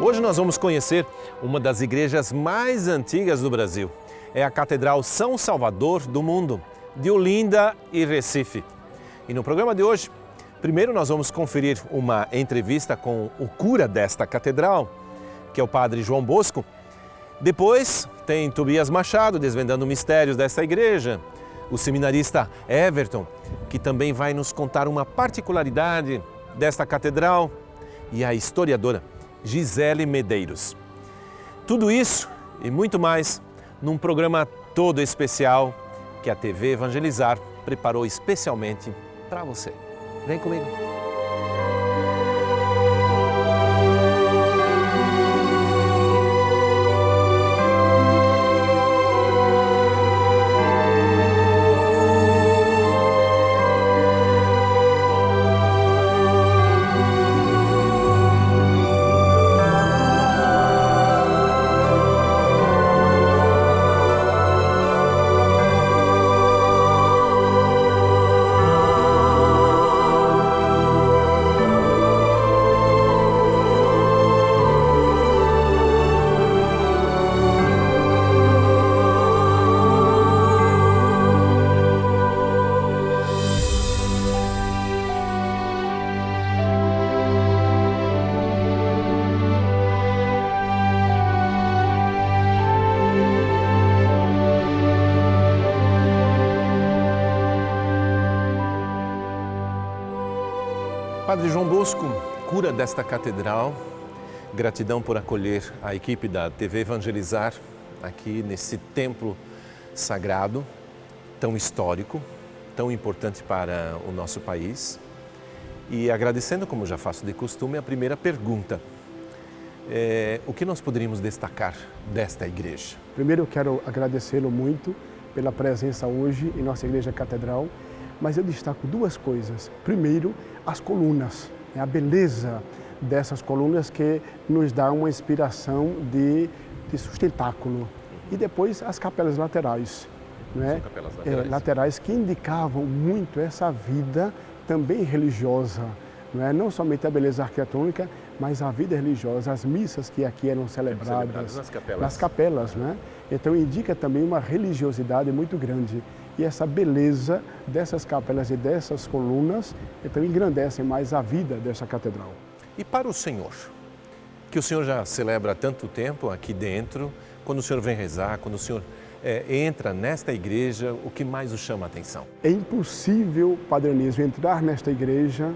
Hoje nós vamos conhecer uma das igrejas mais antigas do Brasil. É a Catedral São Salvador do Mundo, de Olinda e Recife. E no programa de hoje, primeiro nós vamos conferir uma entrevista com o cura desta catedral, que é o padre João Bosco. Depois tem Tobias Machado desvendando mistérios dessa igreja. O seminarista Everton, que também vai nos contar uma particularidade desta catedral. E a historiadora Gisele Medeiros. Tudo isso e muito mais num programa todo especial que a TV Evangelizar preparou especialmente para você. Vem comigo. Padre João Bosco, cura desta catedral, gratidão por acolher a equipe da TV Evangelizar aqui nesse templo sagrado, tão histórico, tão importante para o nosso país. E agradecendo, como já faço de costume, a primeira pergunta. O que nós poderíamos destacar desta igreja? Primeiro eu quero agradecê-lo muito pela presença hoje em nossa igreja catedral, mas eu destaco duas coisas. Primeiro, as colunas, a beleza dessas colunas que nos dá uma inspiração de sustentáculo. E depois as capelas laterais, né? Capelas laterais. Laterais que indicavam muito essa vida também religiosa, não somente a beleza arquitetônica, mas a vida religiosa, as missas que aqui eram celebradas nas capelas, né? Então indica também uma religiosidade muito grande. E essa beleza dessas capelas e dessas colunas, então engrandecem mais a vida dessa catedral. E para o senhor, que o senhor já celebra há tanto tempo aqui dentro, quando o senhor vem rezar, quando o senhor entra nesta igreja, o que mais o chama a atenção? É impossível, Padre Anísio, entrar nesta igreja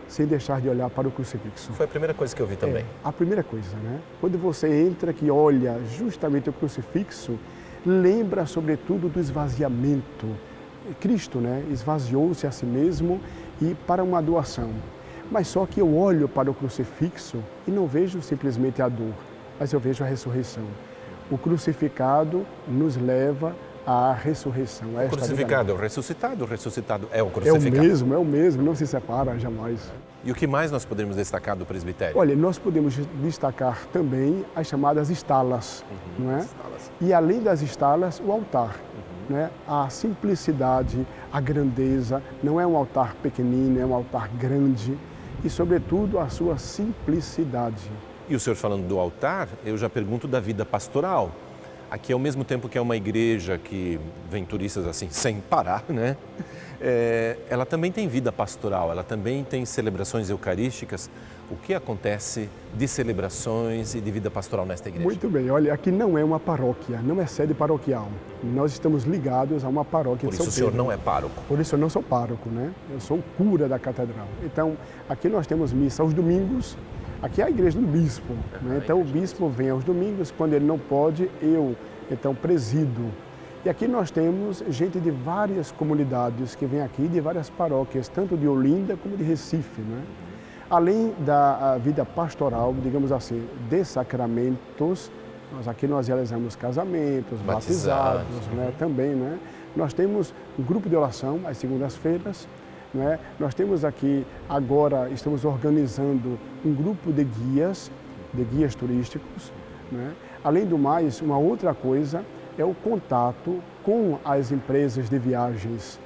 sem deixar de olhar para o crucifixo. Foi a primeira coisa que eu vi também. A primeira coisa, né? Quando você entra que olha justamente o crucifixo, lembra sobretudo do esvaziamento. Cristo, esvaziou-se a si mesmo e para uma doação. Mas só que eu olho para o crucifixo e não vejo simplesmente a dor, mas eu vejo a ressurreição. O crucificado nos leva à ressurreição. O crucificado é o ressuscitado é o crucificado. É o mesmo, não se separa jamais. E o que mais nós podemos destacar do presbitério? Olha, nós podemos destacar também as chamadas estalas, não é? Estalas. E além das estalas, o altar. A simplicidade, a grandeza, não é um altar pequenino, é um altar grande e, sobretudo, a sua simplicidade. E o senhor falando do altar, eu já pergunto da vida pastoral. Aqui, ao mesmo tempo que é uma igreja que vem turistas assim, sem parar, né? Ela também tem vida pastoral, ela também tem celebrações eucarísticas. O que acontece de celebrações e de vida pastoral nesta igreja? Muito bem, olha, aqui não é uma paróquia, não é sede paroquial. Nós estamos ligados a uma paróquia de São Pedro. Por isso o senhor não é pároco? Por isso eu não sou pároco, Eu sou o cura da catedral. Então, aqui nós temos missa aos domingos. Aqui é a igreja do bispo, Então o bispo vem aos domingos, quando ele não pode, eu então presido. E aqui nós temos gente de várias comunidades que vem aqui, de várias paróquias, tanto de Olinda como de Recife, Além da vida pastoral, digamos assim, de sacramentos, aqui nós realizamos casamentos, batizados, também, Nós temos um grupo de oração às segundas-feiras, Nós temos aqui, agora, estamos organizando um grupo de guias turísticos. Além do mais, uma outra coisa é o contato com as empresas de viagens.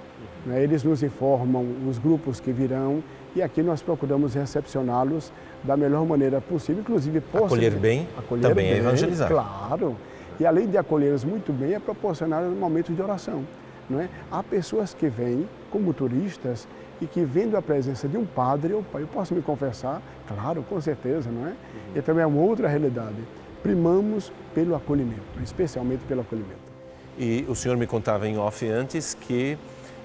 né? Eles nos informam os grupos que virão e aqui nós procuramos recepcioná-los da melhor maneira possível, inclusive acolher bem também é evangelizar. Claro. E além de acolhê-los muito bem, é proporcionar momentos de oração. Não é? Há pessoas que vêm como turistas e que, vendo a presença de um padre, eu posso me confessar? Claro, com certeza, não é? E também é uma outra realidade. Primamos pelo acolhimento, especialmente pelo acolhimento. E o senhor me contava em off antes que,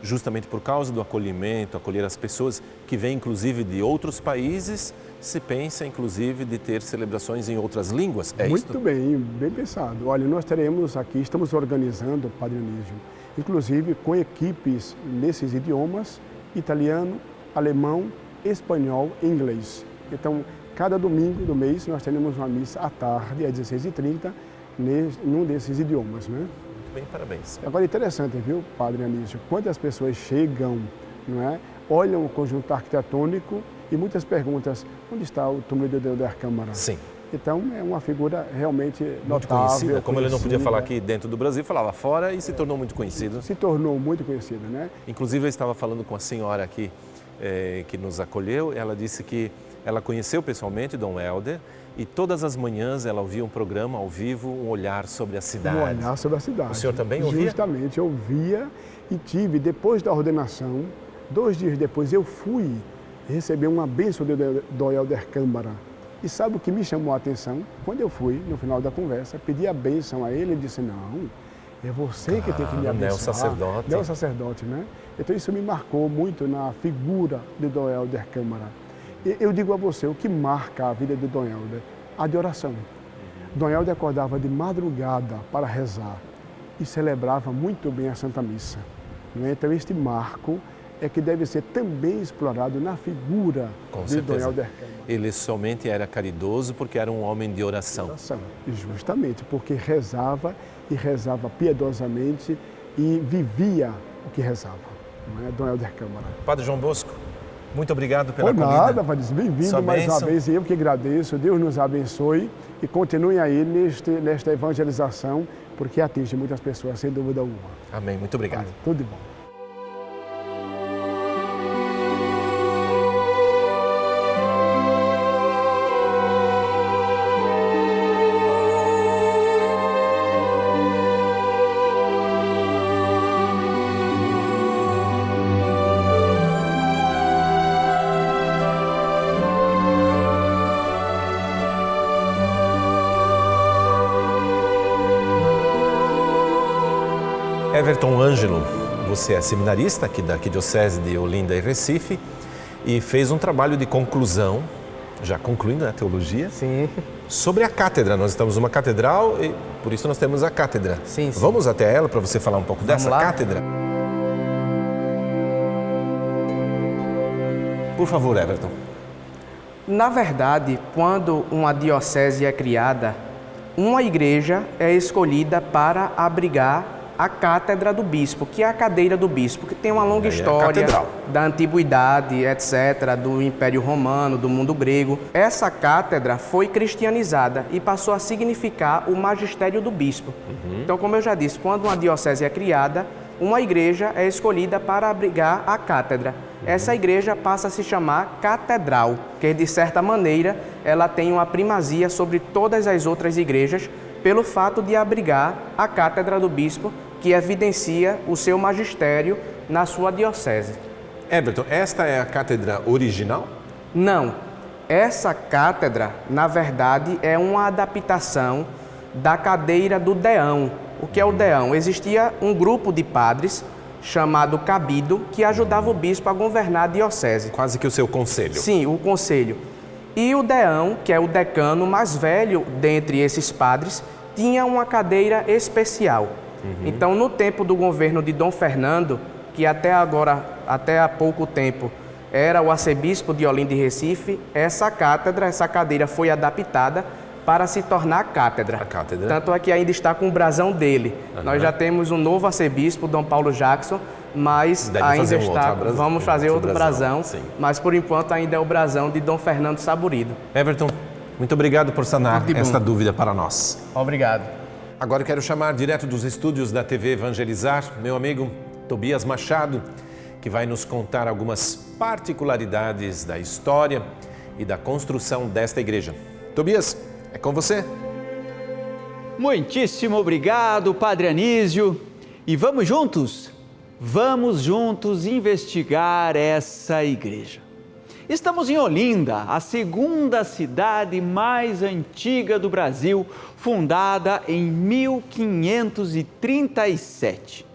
justamente por causa do acolhimento, acolher as pessoas que vêm inclusive de outros países, se pensa inclusive de ter celebrações em outras línguas, é isso? Muito bem, bem pensado. Olha, nós teremos aqui, estamos organizando, Padre Anísio, inclusive com equipes nesses idiomas, italiano, alemão, espanhol e inglês. Então, cada domingo do mês nós teremos uma missa à tarde, às 16h30, num desses idiomas, né? Muito bem, parabéns. Agora, interessante, viu, Padre Anísio, quantas pessoas chegam, não é? Olham o conjunto arquitetônico e muitas perguntas, onde está o túmulo de Deus da Câmara? Sim. Então, é uma figura realmente muito notável. Conhecida. Como ele não podia falar aqui dentro do Brasil, falava fora e se tornou muito conhecido. Se tornou muito conhecido, né? Inclusive, eu estava falando com a senhora aqui que nos acolheu. Ela disse que ela conheceu pessoalmente Dom Helder e todas as manhãs ela ouvia um programa ao vivo, um olhar sobre a cidade. Um olhar sobre a cidade. O senhor também ouvia? Justamente, eu ouvia e tive, depois da ordenação, 2 dias depois, eu fui receber uma bênção de Dom Helder Câmara. E sabe o que me chamou a atenção? Quando eu fui, no final da conversa, pedi a bênção a ele, ele disse, não, é você que tem que me abençoar. É o sacerdote. É o sacerdote, né? Então isso me marcou muito na figura de Dom Helder Câmara. E eu digo a você, o que marca a vida de Dom Helder? A de oração. Dom Helder acordava de madrugada para rezar e celebrava muito bem a Santa Missa. Então este marco é que deve ser também explorado na figura de Dom Helder Câmara. Ele somente era caridoso porque era um homem de oração. Justamente, porque rezava e rezava piedosamente e vivia o que rezava. Não é? Dom Helder Câmara. Padre João Bosco, muito obrigado pela comida. Nada, Padre, bem-vindo mais uma vez. Eu que agradeço. Deus nos abençoe e continuem aí nesta evangelização, porque atinge muitas pessoas, sem dúvida alguma. Amém. Muito obrigado. Tudo de bom. Everton Ângelo, você é seminarista aqui da Arquidiocese de Olinda e Recife e fez um trabalho de conclusão, já concluindo a teologia, sim, sobre a cátedra. Nós estamos numa catedral e por isso nós temos a cátedra. Sim, sim. Vamos até ela para você falar um pouco dessa cátedra? Por favor, Everton. Na verdade, quando uma diocese é criada, uma igreja é escolhida para abrigar a cátedra do bispo, que é a cadeira do bispo, que tem uma longa história da antiguidade, etc., do Império Romano, do mundo grego. Essa cátedra foi cristianizada e passou a significar o magistério do bispo. Então, como eu já disse, quando uma diocese é criada, uma igreja é escolhida para abrigar a cátedra. Essa igreja passa a se chamar catedral, que de certa maneira ela tem uma primazia sobre todas as outras igrejas pelo fato de abrigar a cátedra do bispo, que evidencia o seu magistério na sua diocese. Everton, esta é a cátedra original? Não. Essa cátedra, na verdade, é uma adaptação da cadeira do deão. O que é o deão? Existia um grupo de padres chamado cabido que ajudava o bispo a governar a diocese. Quase que o seu conselho. Sim, o conselho. E o deão, que é o decano mais velho dentre esses padres, tinha uma cadeira especial. Então, no tempo do governo de Dom Fernando, que até há pouco tempo, era o arcebispo de Olinda e Recife, essa cadeira foi adaptada para se tornar cátedra. A cátedra. Tanto é que ainda está com o brasão dele. Nós já temos um novo arcebispo, Dom Paulo Jackson, mas deve ainda está. Vamos fazer outro brasão, sim. Mas por enquanto ainda é o brasão de Dom Fernando Saburido. Everton, muito obrigado por sanar esta dúvida para nós. Obrigado. Agora eu quero chamar direto dos estúdios da TV Evangelizar, meu amigo Tobias Machado, que vai nos contar algumas particularidades da história e da construção desta igreja. Tobias, é com você. Muitíssimo obrigado, Padre Anísio. E vamos juntos? Vamos juntos investigar essa igreja. Estamos em Olinda, a segunda cidade mais antiga do Brasil, fundada em 1537.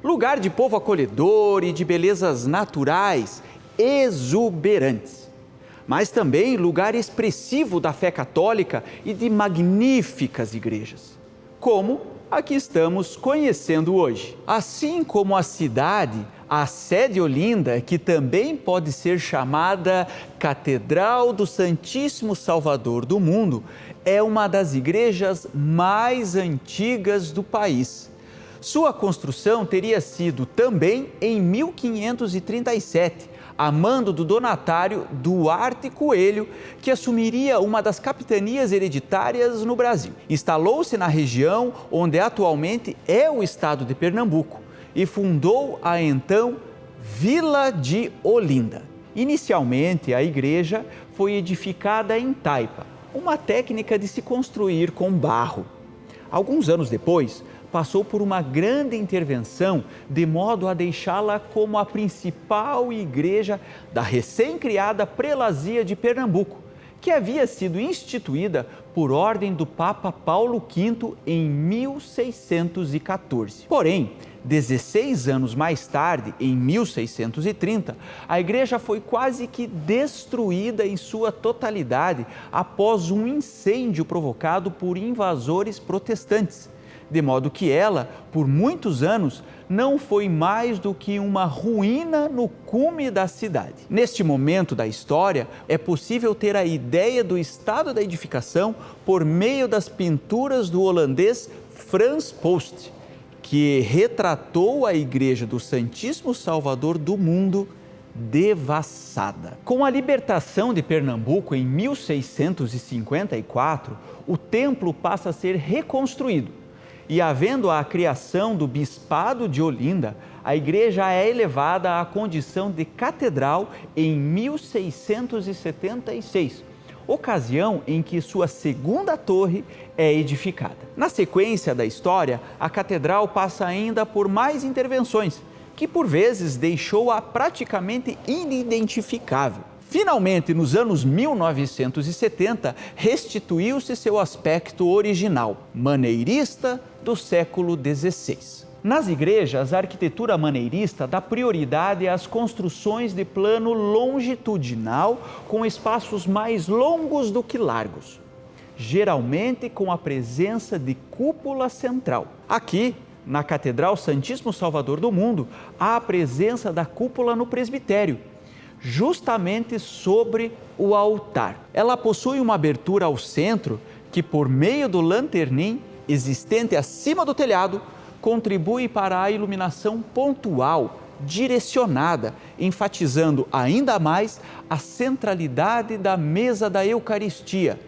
Lugar de povo acolhedor e de belezas naturais exuberantes. Mas também lugar expressivo da fé católica e de magníficas igrejas, como a que estamos conhecendo hoje. Assim como a cidade, a sede Olinda, que também pode ser chamada Catedral do Santíssimo Salvador do Mundo, é uma das igrejas mais antigas do país. Sua construção teria sido também em 1537, a mando do donatário Duarte Coelho, que assumiria uma das capitanias hereditárias no Brasil. Instalou-se na região onde atualmente é o estado de Pernambuco e fundou a então Vila de Olinda. Inicialmente, a igreja foi edificada em taipa, uma técnica de se construir com barro. Alguns anos depois, passou por uma grande intervenção, de modo a deixá-la como a principal igreja da recém-criada Prelazia de Pernambuco, que havia sido instituída por ordem do Papa Paulo V em 1614. Porém, 16 anos mais tarde, em 1630, a igreja foi quase que destruída em sua totalidade após um incêndio provocado por invasores protestantes. De modo que ela, por muitos anos, não foi mais do que uma ruína no cume da cidade. Neste momento da história, é possível ter a ideia do estado da edificação por meio das pinturas do holandês Frans Post, que retratou a Igreja do Santíssimo Salvador do Mundo devassada. Com a libertação de Pernambuco em 1654, o templo passa a ser reconstruído. E havendo a criação do Bispado de Olinda, a igreja é elevada à condição de catedral em 1676, ocasião em que sua segunda torre é edificada. Na sequência da história, a catedral passa ainda por mais intervenções, que por vezes deixou-a praticamente inidentificável. Finalmente, nos anos 1970, restituiu-se seu aspecto original, maneirista do século XVI. Nas igrejas, a arquitetura maneirista dá prioridade às construções de plano longitudinal com espaços mais longos do que largos, geralmente com a presença de cúpula central. Aqui, na Catedral Santíssimo Salvador do Mundo, há a presença da cúpula no presbitério, justamente sobre o altar. Ela possui uma abertura ao centro que, por meio do lanternim existente acima do telhado, contribui para a iluminação pontual, direcionada, enfatizando ainda mais a centralidade da mesa da Eucaristia,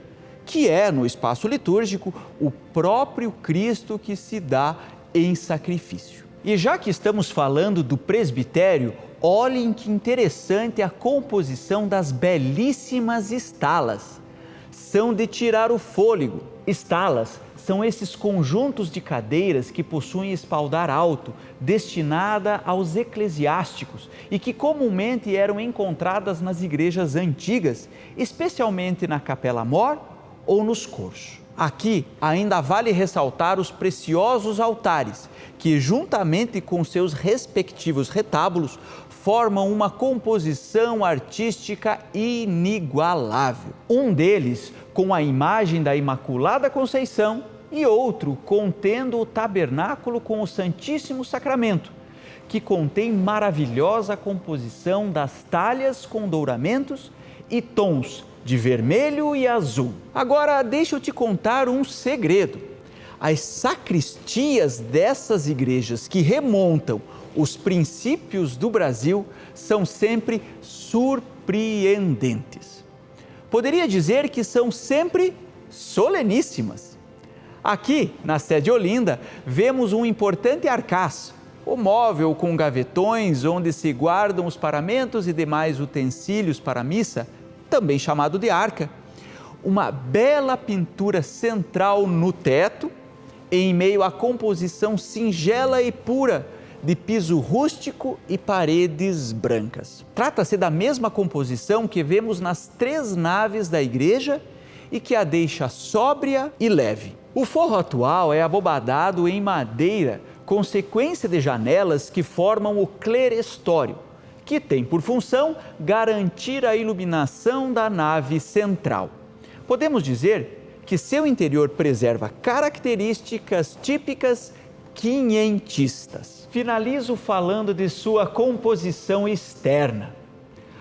que é, no espaço litúrgico, o próprio Cristo que se dá em sacrifício. E já que estamos falando do presbitério, olhem que interessante a composição das belíssimas estalas. São de tirar o fôlego. Estalas são esses conjuntos de cadeiras que possuem espaldar alto, destinada aos eclesiásticos e que comumente eram encontradas nas igrejas antigas, especialmente na Capela Mor ou nos coros. Aqui ainda vale ressaltar os preciosos altares, que juntamente com seus respectivos retábulos, formam uma composição artística inigualável. Um deles com a imagem da Imaculada Conceição e outro contendo o tabernáculo com o Santíssimo Sacramento, que contém maravilhosa composição das talhas com douramentos e tons de vermelho e azul. Agora, deixa eu te contar um segredo. As sacristias dessas igrejas que remontam os princípios do Brasil são sempre surpreendentes. Poderia dizer que são sempre soleníssimas. Aqui, na sede Olinda, vemos um importante arcaz, o móvel com gavetões onde se guardam os paramentos e demais utensílios para a missa, também chamado de arca. Uma bela pintura central no teto, em meio à composição singela e pura de piso rústico e paredes brancas. Trata-se da mesma composição que vemos nas 3 naves da igreja e que a deixa sóbria e leve. O forro atual é abobadado em madeira com sequência de janelas que formam o clerestório, que tem por função garantir a iluminação da nave central. Podemos dizer que seu interior preserva características típicas quinhentistas. Finalizo falando de sua composição externa.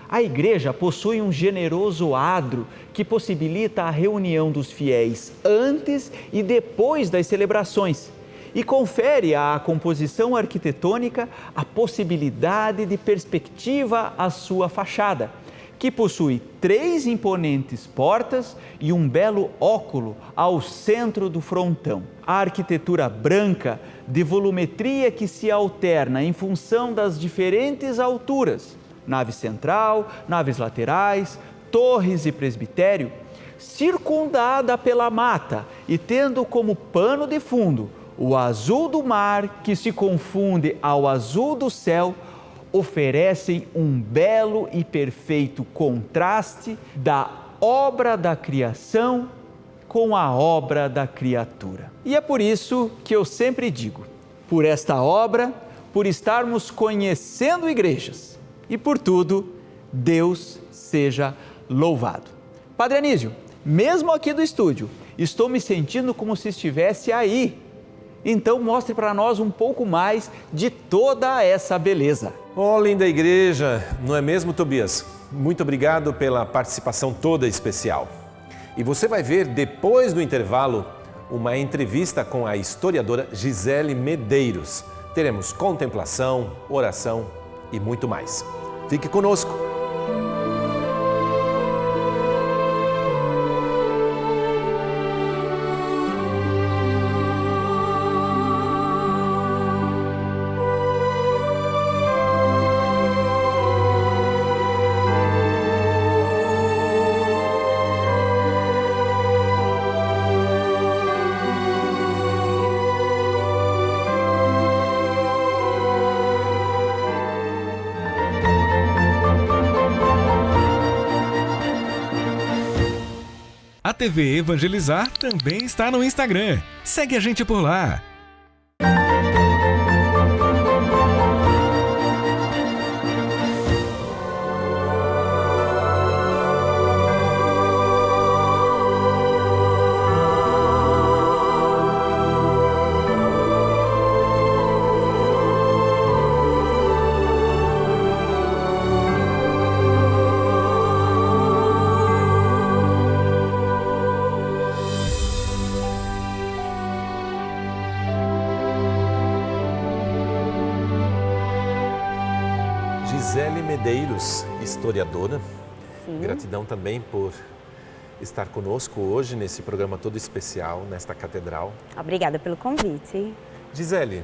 A igreja possui um generoso adro que possibilita a reunião dos fiéis antes e depois das celebrações e confere à composição arquitetônica a possibilidade de perspectiva à sua fachada, que possui 3 imponentes portas e um belo óculo ao centro do frontão. A arquitetura branca de volumetria que se alterna em função das diferentes alturas, nave central, naves laterais, torres e presbitério, circundada pela mata e tendo como pano de fundo o azul do mar que se confunde ao azul do céu, oferecem um belo e perfeito contraste da obra da criação com a obra da criatura. E é por isso que eu sempre digo, por esta obra, por estarmos conhecendo igrejas e por tudo, Deus seja louvado. Padre Anísio, mesmo aqui do estúdio, estou me sentindo como se estivesse aí. Então mostre para nós um pouco mais de toda essa beleza. Oh, linda igreja, não é mesmo, Tobias? Muito obrigado pela participação toda especial. E você vai ver depois do intervalo uma entrevista com a historiadora Gisele Medeiros. Teremos contemplação, oração e muito mais. Fique conosco. A TV Evangelizar também está no Instagram. Segue a gente por lá. Gisele Medeiros, historiadora. Sim. Gratidão também por estar conosco hoje nesse programa todo especial, nesta catedral. Obrigada pelo convite. Gisele,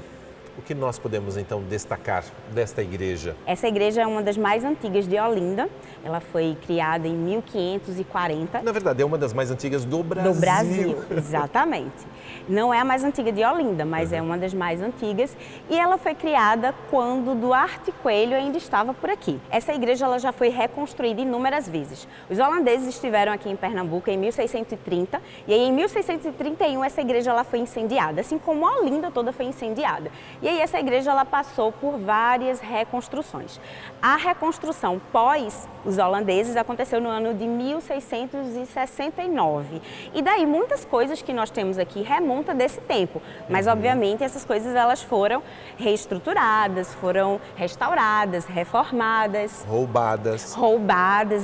o que nós podemos então destacar desta igreja? Essa igreja é uma das mais antigas de Olinda. Ela foi criada em 1540. Na verdade, é uma das mais antigas do Brasil. Do Brasil, exatamente. Não é a mais antiga de Olinda, mas é uma das mais antigas. E ela foi criada quando Duarte Coelho ainda estava por aqui. Essa igreja ela já foi reconstruída inúmeras vezes. Os holandeses estiveram aqui em Pernambuco em 1630 e aí em 1631 essa igreja ela foi incendiada, assim como Olinda toda foi incendiada. E aí essa igreja ela passou por várias reconstruções. A reconstrução pós os holandeses aconteceu no ano de 1669. E daí muitas coisas que nós temos aqui remonta desse tempo. Mas obviamente essas coisas elas foram reestruturadas, foram restauradas, reformadas. Roubadas,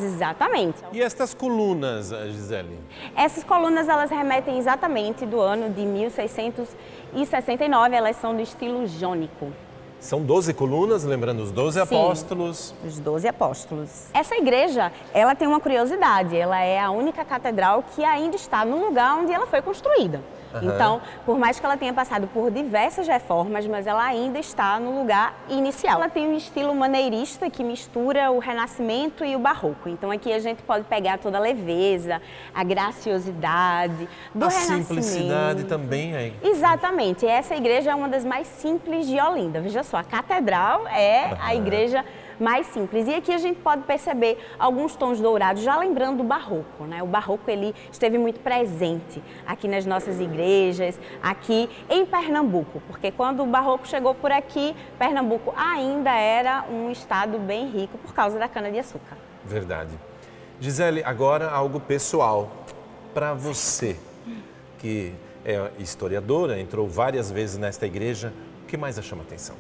exatamente. E estas colunas, Gisele? Essas colunas elas remetem exatamente do ano de 1669, elas são do estilo jônico. São 12 colunas, lembrando os 12 apóstolos. Os 12 apóstolos. Essa igreja, ela tem uma curiosidade, ela é a única catedral que ainda está no lugar onde ela foi construída. Então, por mais que ela tenha passado por diversas reformas, mas ela ainda está no lugar inicial. Ela tem um estilo maneirista que mistura o Renascimento e o Barroco. Então, aqui a gente pode pegar toda a leveza, a graciosidade do Renascimento. A simplicidade também aí. Exatamente. Essa igreja é uma das mais simples de Olinda. Veja só, a catedral é a igreja mais simples. E aqui a gente pode perceber alguns tons dourados, já lembrando do Barroco, né? O Barroco, ele esteve muito presente aqui nas nossas igrejas, aqui em Pernambuco, porque quando o Barroco chegou por aqui, Pernambuco ainda era um estado bem rico por causa da cana-de-açúcar. Verdade. Gisele, agora algo pessoal para você, que é historiadora, entrou várias vezes nesta igreja, o que mais a chama a atenção?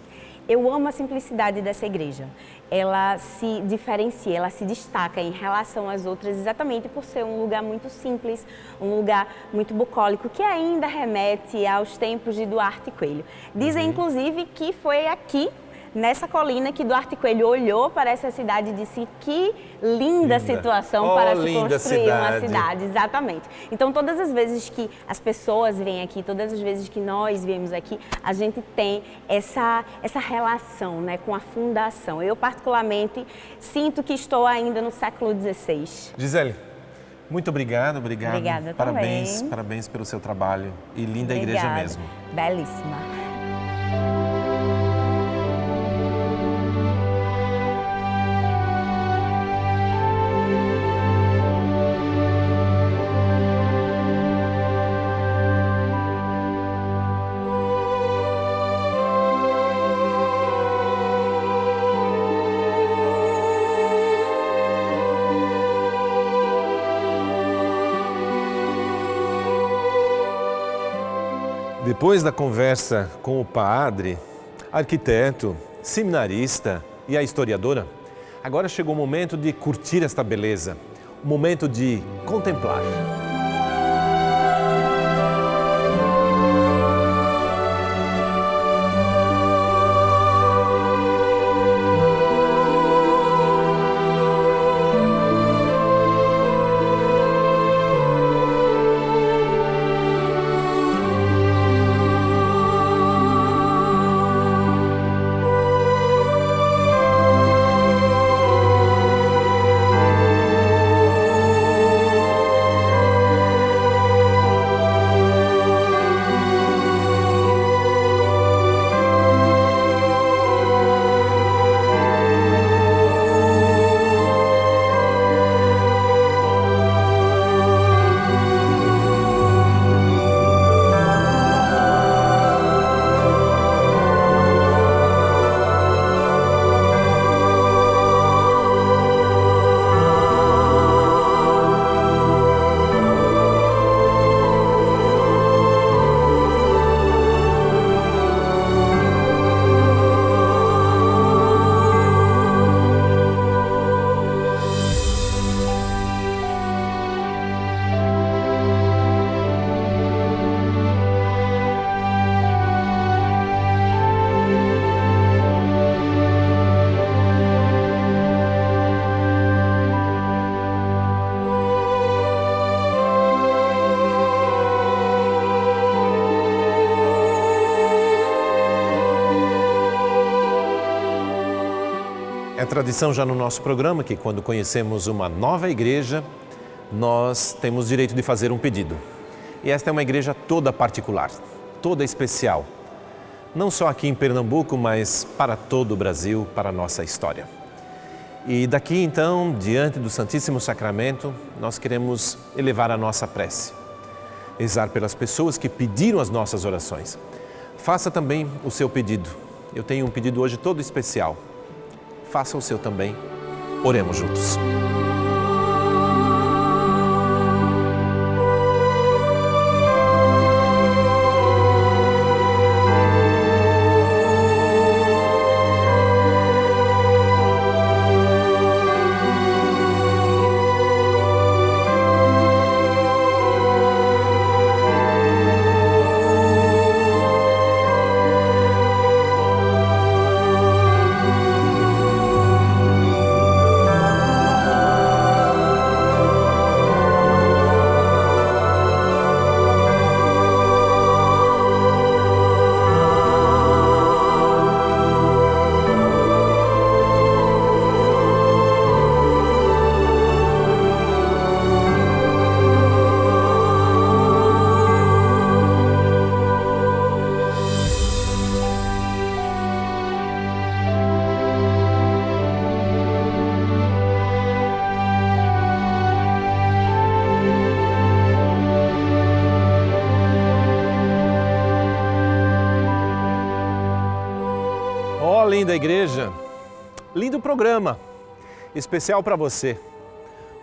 Eu amo a simplicidade dessa igreja. Ela se diferencia, ela se destaca em relação às outras exatamente por ser um lugar muito simples, um lugar muito bucólico, que ainda remete aos tempos de Duarte Coelho. Dizem, inclusive, que foi aqui, nessa colina, que Duarte Coelho olhou para essa cidade e disse que linda situação para se construir uma cidade. Exatamente. Então, todas as vezes que as pessoas vêm aqui, todas as vezes que nós viemos aqui, a gente tem essa relação, né, com a fundação. Eu, particularmente, sinto que estou ainda no século XVI. Gisele, muito obrigado. Obrigada Parabéns, também. parabéns pelo seu trabalho e linda igreja mesmo. Belíssima. Depois da conversa com o padre, arquiteto, seminarista e a historiadora, agora chegou o momento de curtir esta beleza, o momento de contemplar. É tradição já no nosso programa que quando conhecemos uma nova igreja, nós temos direito de fazer um pedido. E esta é uma igreja toda particular, toda especial. Não só aqui em Pernambuco, mas para todo o Brasil, para a nossa história. E daqui então, diante do Santíssimo Sacramento, nós queremos elevar a nossa prece. Rezar pelas pessoas que pediram as nossas orações. Faça também o seu pedido. Eu tenho um pedido hoje todo especial. Faça o seu também. Oremos juntos. linda igreja, lindo programa, especial para você.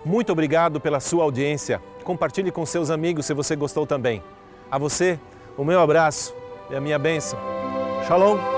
Muito obrigado pela sua audiência. Compartilhe com seus amigos se você gostou também. A você, o meu abraço e a minha bênção. Shalom.